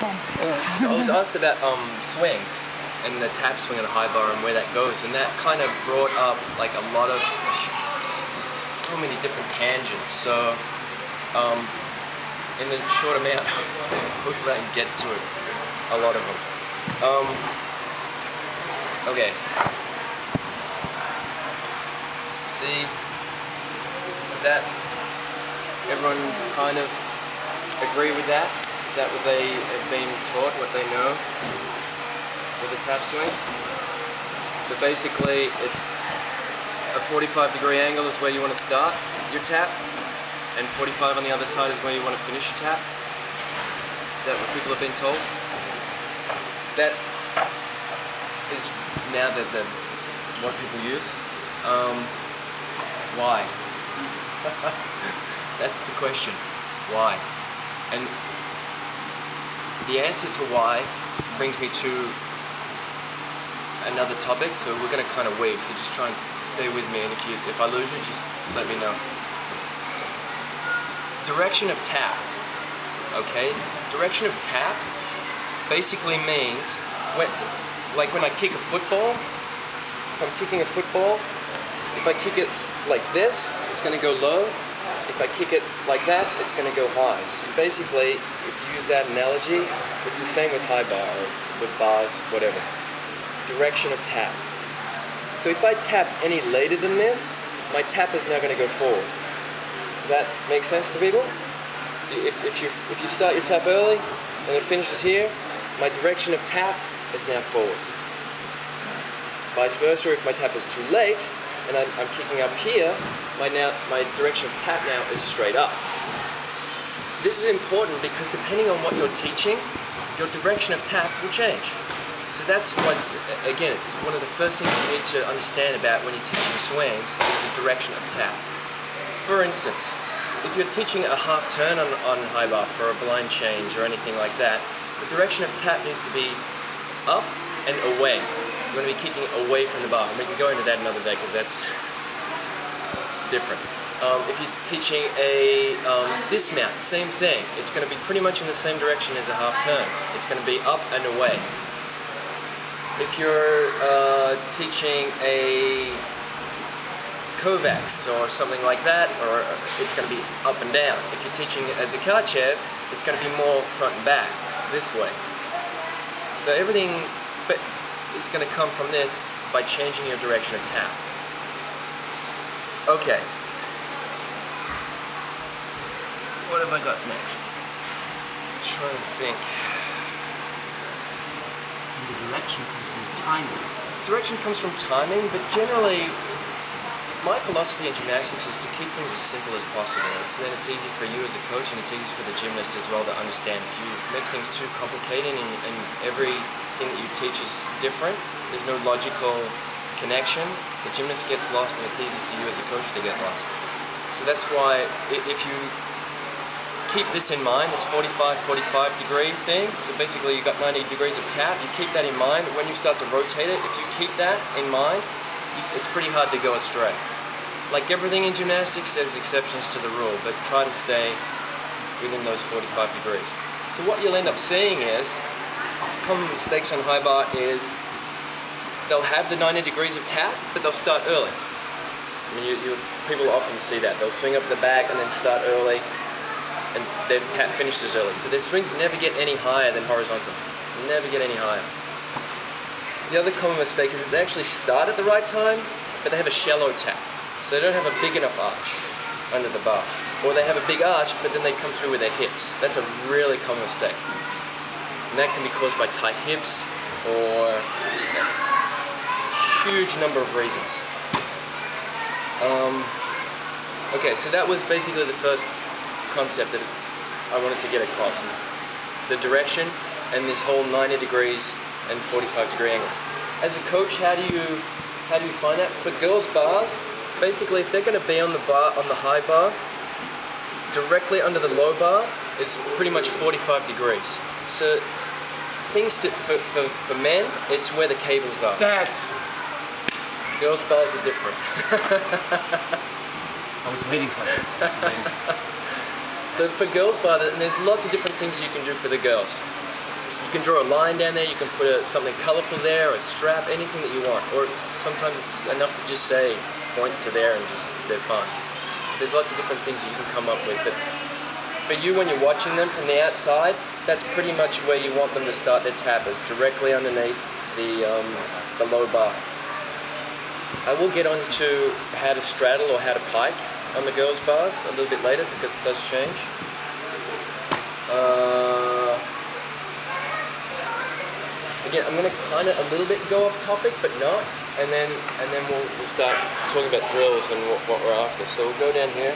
So I was asked about swings and the tap swing and the high bar and where that goes, and that kind of brought up like a lot of so many different tangents. So in the short amount, hopefully I can get to it, a lot of them. Okay. See, is that everyone kind of agree with that? Is that what they have been taught, what they know with the tap swing? So basically it's a 45-degree angle is where you want to start your tap, and 45 on the other side is where you want to finish your tap. Is that what people have been told? That is now what people use. Why? That's the question. Why? And the answer to why brings me to another topic, so we're going to kind of weave, so just try and stay with me, and if I lose you, just let me know. Direction of tap, okay? Direction of tap basically means, like when I kick a football, if I'm kicking a football, if I kick it like this, it's going to go low. If I kick it like that, it's going to go high. So basically, if you use that analogy, it's the same with high bar, or with bars, whatever. Direction of tap. So if I tap any later than this, my tap is now going to go forward. Does that make sense to people? If you start your tap early, and it finishes here, my direction of tap is now forwards. Vice versa, if my tap is too late, and I'm kicking up here, my direction of tap now is straight up. This is important because depending on what you're teaching, your direction of tap will change. So that's why, again, it's one of the first things you need to understand about when you're teaching swings is the direction of tap. For instance, if you're teaching a half turn on high bar for a blind change or anything like that, the direction of tap needs to be up and away. You're going to be kicking away from the bar. And we can go into that another day because that's different. If you're teaching a dismount, same thing. It's going to be pretty much in the same direction as a half turn. It's going to be up and away. If you're teaching a Kovacs or something like that, or it's going to be up and down. If you're teaching a Dekachev, it's going to be more front and back, this way. So everything is going to come from this by changing your direction of tap. Okay. What have I got next? I'm trying to think. And the direction comes from timing. Direction comes from timing, but generally, my philosophy in gymnastics is to keep things as simple as possible. So then it's easy for you as a coach, and it's easy for the gymnast as well to understand. If you make things too complicated and everything that you teach is different, there's no logical connection, the gymnast gets lost, and it's easy for you as a coach to get lost. So that's why if you keep this in mind, this 45 degree thing, so basically you've got 90 degrees of tap, you keep that in mind. When you start to rotate it, if you keep that in mind, it's pretty hard to go astray. Like everything in gymnastics, there's exceptions to the rule, but try to stay within those 45 degrees. So what you'll end up seeing is, common mistakes on high bar is, they'll have the 90 degrees of tap, but they'll start early. I mean, people often see that. They'll swing up the back and then start early, and their tap finishes early. So their swings never get any higher than horizontal. Never get any higher. The other common mistake is that they actually start at the right time, but they have a shallow tap. So they don't have a big enough arch under the bar. Or they have a big arch, but then they come through with their hips. That's a really common mistake. And that can be caused by tight hips or a huge number of reasons. Okay, so that was basically the first concept that I wanted to get across, is the direction and this whole 90 degrees and 45 degree angle. As a coach, how do you find that? For girls' bars, basically if they're going to be on the bar, on the high bar, directly under the low bar is pretty much 45 degrees. So things for men, it's where the cables are. Girls' bars are different. I was waiting for it. So for girls' bar, there's lots of different things you can do for the girls. You can draw a line down there, you can put something colorful there, a strap, anything that you want. Or sometimes it's enough to just say, point to there and just, they're fine. There's lots of different things that you can come up with. But for you, when you're watching them from the outside, that's pretty much where you want them to start their tappers, directly underneath the low bar. I will get on to how to straddle or how to pike on the girls' bars a little bit later because it does change. Again, I'm going to kind of a little bit go off topic, but not, and then we'll start talking about drills and what we're after. So we'll go down here.